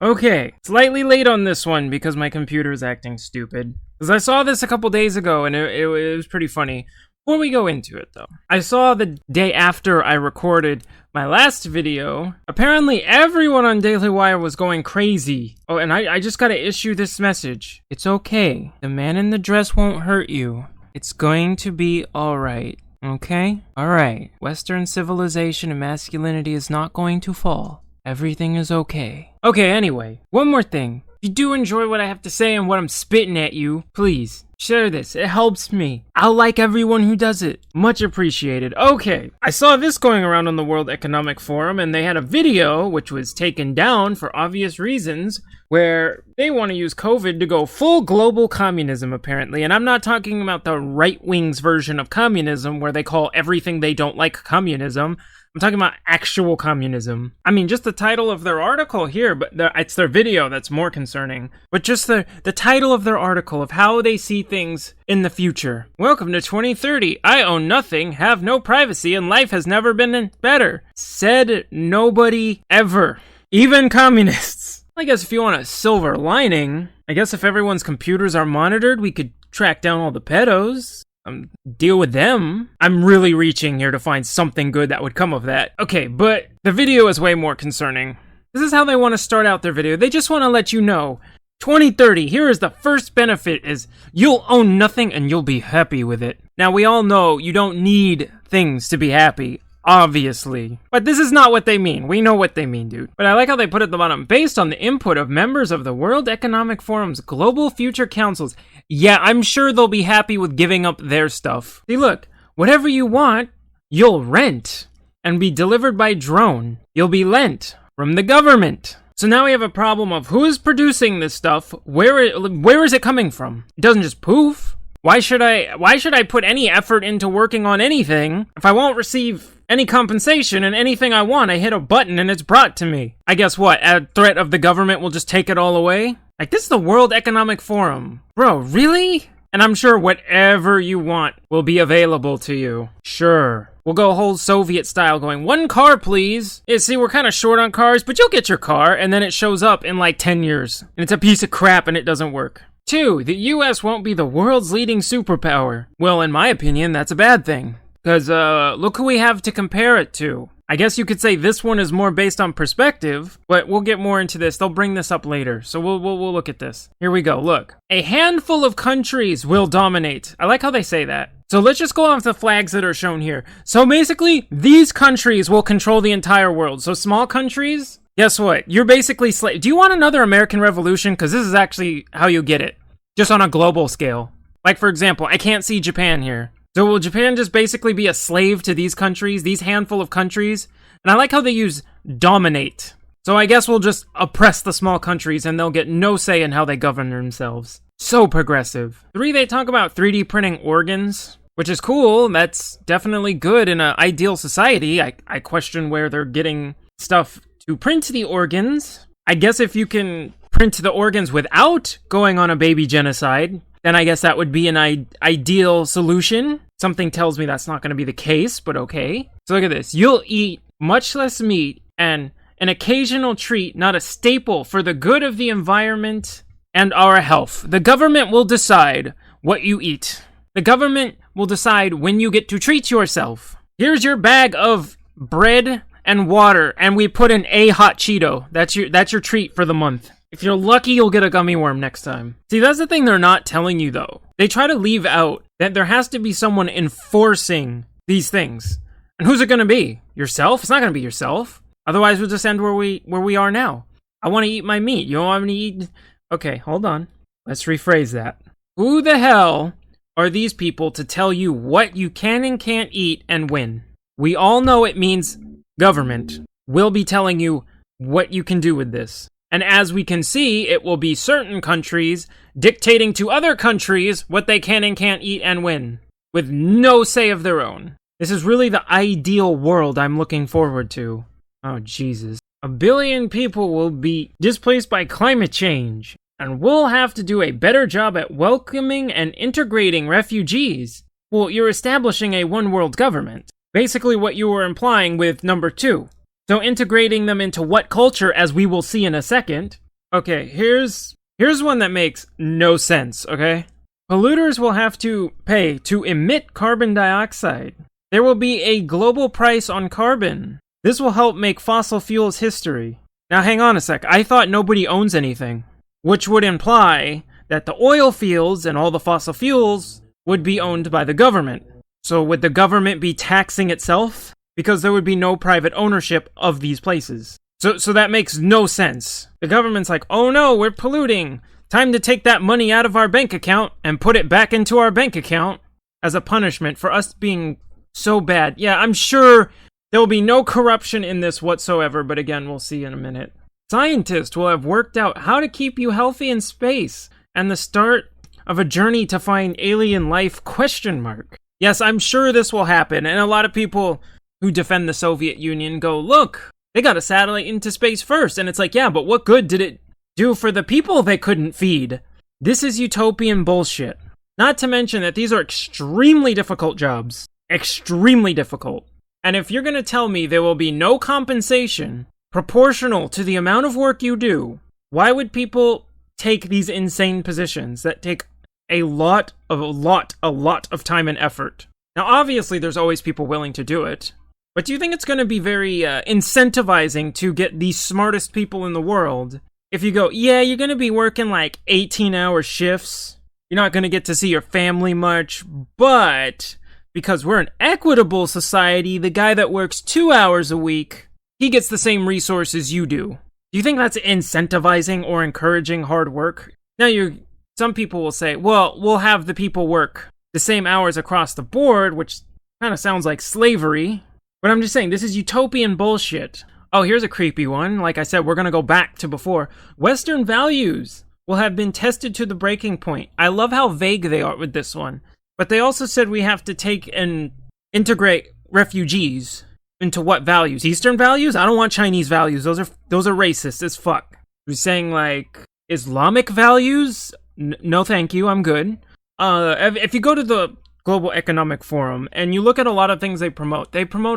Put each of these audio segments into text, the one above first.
Okay, slightly late on this one because my computer's acting stupid. Because I saw this a couple days ago and it was pretty funny. Before we go into it though, I saw the day after I recorded my last video, apparently everyone on Daily Wire was going crazy. Oh, and I just gotta issue this message. It's okay. The man in the dress won't hurt you. It's going to be alright. Okay? Alright. Western civilization and masculinity is not going to fall. Everything is okay. Okay, anyway, one more thing. If you do enjoy what I have to say and what I'm spitting at you, please share this. It helps me. I'll like everyone who does it. Much appreciated. Okay, I saw this going around on the World Economic Forum, and they had a video, which was taken down for obvious reasons, where they want to use COVID to go full global communism, apparently. And I'm not talking about the right wing's version of communism, where they call everything they don't like communism. I'm talking about actual communism. I mean, just the title of their article here, but it's their video that's more concerning. But just the title of their article of how they see things in the future. Welcome to 2030. I own nothing, have no privacy, and life has never been better. Said nobody ever. Even communists. I guess if you want a silver lining, I guess if everyone's computers are monitored, we could track down all the pedos. Deal with them. I'm really reaching here to find something good that would come of that. Okay, but the video is way more concerning. This is how they want to start out their video. They just want to let you know, 2030, here is the first benefit is you'll own nothing and you'll be happy with it. Now, we all know you don't need things to be happy, obviously. But this is not what they mean. We know what they mean, dude. But I like how they put at the bottom, based on the input of members of the World Economic Forum's Global Future Councils. Yeah, I'm sure they'll be happy with giving up their stuff. See, look, whatever you want, you'll rent and be delivered by drone. You'll be lent from the government. So now we have a problem of who is producing this stuff, where is it coming from? It doesn't just poof. Why should I put any effort into working on anything if I won't receive any compensation and anything I want? I hit a button and it's brought to me. I guess what? A threat of the government will just take it all away? Like, this is the World Economic Forum. Bro, really? And I'm sure whatever you want will be available to you. Sure. We'll go whole Soviet style going, 1 car, please. Yeah, see, we're kind of short on cars, but you'll get your car, and then it shows up in like 10 years. And it's a piece of crap and it doesn't work. 2, the US won't be the world's leading superpower. Well, in my opinion, that's a bad thing. Because, look who we have to compare it to. I guess you could say this one is more based on perspective, but we'll get more into this. They'll bring this up later, so we'll look at this. Here we go, look. A handful of countries will dominate. I like how they say that. So let's just go off the flags that are shown here. So basically, these countries will control the entire world. So small countries, guess what? You're basically slave. Do you want another American Revolution? Because this is actually how you get it. Just on a global scale. Like, for example, I can't see Japan here. So will Japan just basically be a slave to these countries, these handful of countries? And I like how they use dominate. So I guess we'll just oppress the small countries and they'll get no say in how they govern themselves. So progressive. 3, they talk about 3D printing organs, which is cool. That's definitely good in an ideal society. I question where they're getting stuff to print the organs. I guess if you can print the organs without going on a baby genocide, then I guess that would be an ideal solution. Something tells me that's not going to be the case, but okay. So look at this. You'll eat much less meat and an occasional treat, not a staple, for the good of the environment and our health. The government will decide what you eat. The government will decide when you get to treat yourself. Here's your bag of bread and water, and we put in a hot Cheeto. That's your treat for the month. If you're lucky, you'll get a gummy worm next time. See, that's the thing they're not telling you, though. They try to leave out that there has to be someone enforcing these things. And who's it going to be? Yourself? It's not going to be yourself. Otherwise, we'll just end where we are now. I want to eat my meat. You don't want me to eat... Okay, hold on. Let's rephrase that. Who the hell are these people to tell you what you can and can't eat and when? We all know it means government will be telling you what you can do with this. And as we can see, it will be certain countries dictating to other countries what they can and can't eat and when, with no say of their own. This is really the ideal world I'm looking forward to. Oh, Jesus. 1 billion people will be displaced by climate change, and we'll have to do a better job at welcoming and integrating refugees. Well, you're establishing a one-world government. Basically what you were implying with number 2. So integrating them into what culture, as we will see in a second. Okay, here's one that makes no sense, okay? Polluters will have to pay to emit carbon dioxide. There will be a global price on carbon. This will help make fossil fuels history. Now hang on a sec, I thought nobody owns anything, which would imply that the oil fields and all the fossil fuels would be owned by the government. So would the government be taxing itself? Because there would be no private ownership of these places. So that makes no sense. The government's like, oh no, we're polluting. Time to take that money out of our bank account and put it back into our bank account as a punishment for us being so bad. Yeah, I'm sure there will be no corruption in this whatsoever, but again, we'll see in a minute. Scientists will have worked out how to keep you healthy in space and the start of a journey to find alien life ? Yes, I'm sure this will happen, and a lot of people who defend the Soviet Union go, look, they got a satellite into space first, and it's like, yeah, but what good did it do for the people they couldn't feed? This is utopian bullshit. Not to mention that these are extremely difficult jobs. Extremely difficult. And if you're gonna tell me there will be no compensation proportional to the amount of work you do, why would people take these insane positions that take a lot of time and effort? Now, obviously, there's always people willing to do it. But do you think it's going to be very incentivizing to get the smartest people in the world if you go, yeah, you're going to be working like 18-hour shifts, you're not going to get to see your family much, but because we're an equitable society, the guy that works 2 hours a week, he gets the same resources you do. Do you think that's incentivizing or encouraging hard work? Now, some people will say, well, we'll have the people work the same hours across the board, which kind of sounds like slavery. But I'm just saying, this is utopian bullshit. Oh, here's a creepy one. Like I said, we're going to go back to before. Western values will have been tested to the breaking point. I love how vague they are with this one. But they also said we have to take and integrate refugees into what values? Eastern values? I don't want Chinese values. Those are racist as fuck. We're saying like Islamic values? No, thank you. I'm good. If you go to the Global Economic Forum and you look at a lot of things they promote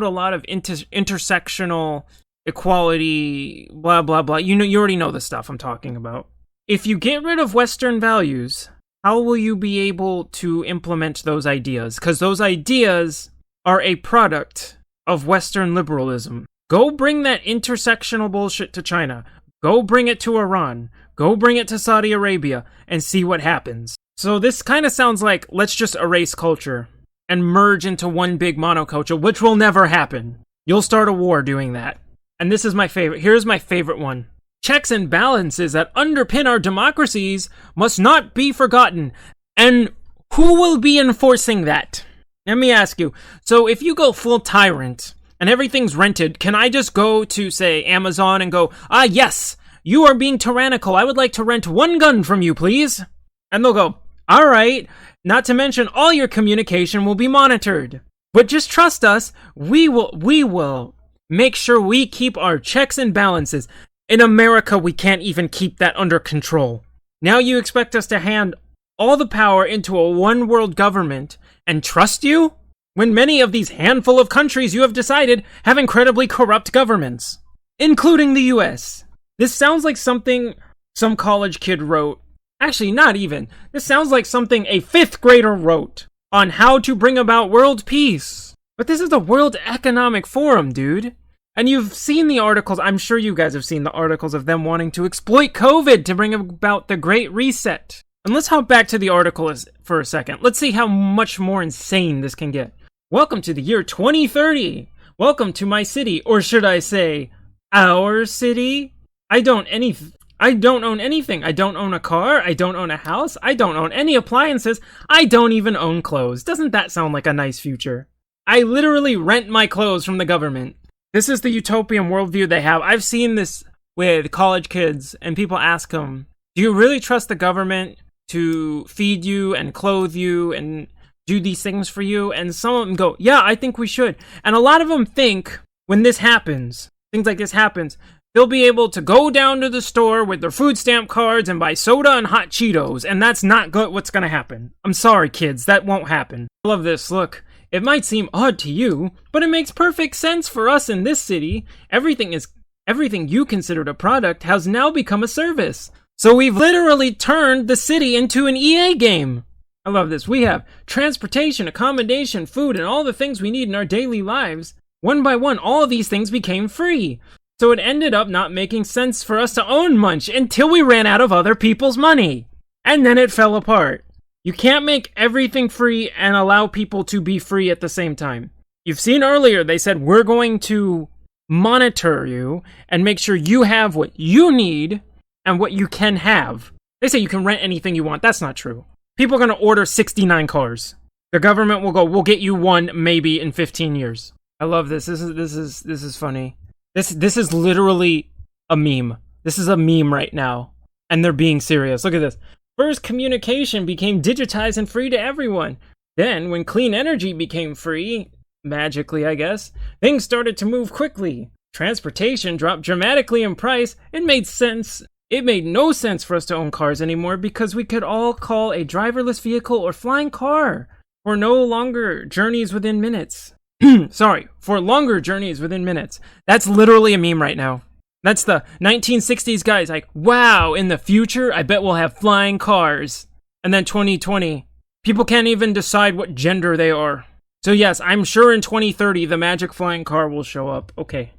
a lot of intersectional equality, blah blah blah. You already know the stuff I'm talking about. If you get rid of Western values, how will you be able to implement those ideas? Because those ideas are a product of Western liberalism. Go bring that intersectional bullshit to China. Go bring it to Iran. Go bring it to Saudi Arabia and see what happens. So this kind of sounds like, let's just erase culture and merge into one big monoculture, which will never happen. You'll start a war doing that. And this is my favorite. Here's my favorite one. Checks and balances that underpin our democracies must not be forgotten. And who will be enforcing that? Let me ask you. So if you go full tyrant and everything's rented, can I just go to, say, Amazon and go, yes, you are being tyrannical. I would like to rent one gun from you, please. And they'll go, all right, not to mention all your communication will be monitored. But just trust us, we will make sure we keep our checks and balances. In America, we can't even keep that under control. Now you expect us to hand all the power into a one-world government and trust you? When many of these handful of countries you have decided have incredibly corrupt governments, including the US. This sounds like something some college kid wrote. Actually, not even. This sounds like something a 5th grader wrote on how to bring about world peace. But this is the World Economic Forum, dude. And you've seen the articles, I'm sure you guys have seen the articles of them wanting to exploit COVID to bring about the Great Reset. And let's hop back to the article for a second. Let's see how much more insane this can get. Welcome to the year 2030. Welcome to my city, or should I say, our city? I don't own anything. I don't own a car. I don't own a house. I don't own any appliances. I don't even own clothes. Doesn't that sound like a nice future? I literally rent my clothes from the government. This is the utopian worldview they have. I've seen this with college kids, and people ask them, do you really trust the government to feed you and clothe you and do these things for you? And some of them go, yeah, I think we should. And a lot of them think when this happens, things like this happens, they'll be able to go down to the store with their food stamp cards and buy soda and hot Cheetos, and that's not what's gonna happen. I'm sorry, kids, that won't happen. I love this. Look, it might seem odd to you, but it makes perfect sense for us in this city. Everything is Everything you considered a product has now become a service. So we've literally turned the city into an EA game. I love this. We have transportation, accommodation, food, and all the things we need in our daily lives. One by one, all of these things became free. So it ended up not making sense for us to own Munch until we ran out of other people's money. And then it fell apart. You can't make everything free and allow people to be free at the same time. You've seen earlier, they said, we're going to monitor you and make sure you have what you need and what you can have. They say you can rent anything you want. That's not true. People are going to order 69 cars. The government will go, we'll get you one maybe in 15 years. I love this. This is funny. This is literally a meme. This is a meme right now. And they're being serious. Look at this. First, communication became digitized and free to everyone. Then, when clean energy became free, magically I guess, things started to move quickly. Transportation dropped dramatically in price. It made sense. It made no sense for us to own cars anymore because we could all call a driverless vehicle or flying car for no longer journeys within minutes. Sorry, for longer journeys within minutes. That's literally a meme right now. That's the 1960s guys like, wow, in the future, I bet we'll have flying cars. And then 2020, people can't even decide what gender they are. So yes, I'm sure in 2030, the magic flying car will show up. Okay,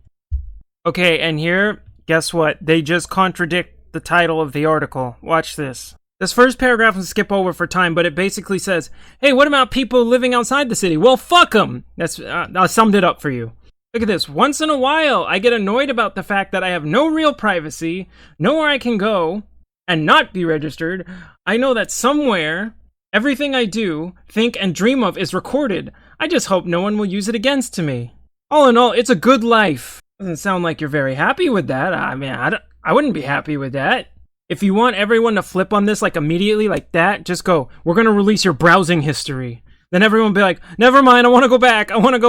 and here, guess what? They just contradict the title of the article. Watch this. This first paragraph will skip over for time, but it basically says, hey, what about people living outside the city? Well, fuck them. That's, I summed it up for you. Look at this. Once in a while, I get annoyed about the fact that I have no real privacy, nowhere I can go, and not be registered. I know that somewhere, everything I do, think, and dream of is recorded. I just hope no one will use it against me. All in all, it's a good life. Doesn't sound like you're very happy with that. I mean, I wouldn't be happy with that. If you want everyone to flip on this, like, immediately, like that, just go, we're going to release your browsing history. Then everyone will be like, never mind, I want to go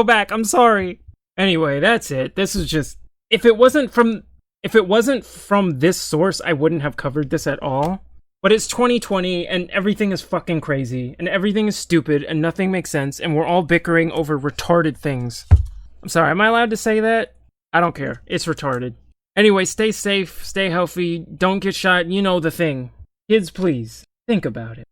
back, I'm sorry. Anyway, that's it. This is just, if it wasn't from this source, I wouldn't have covered this at all. But it's 2020, and everything is fucking crazy, and everything is stupid, and nothing makes sense, and we're all bickering over retarded things. I'm sorry, am I allowed to say that? I don't care. It's retarded. Anyway, stay safe, stay healthy, don't get shot, you know the thing. Kids, please, think about it.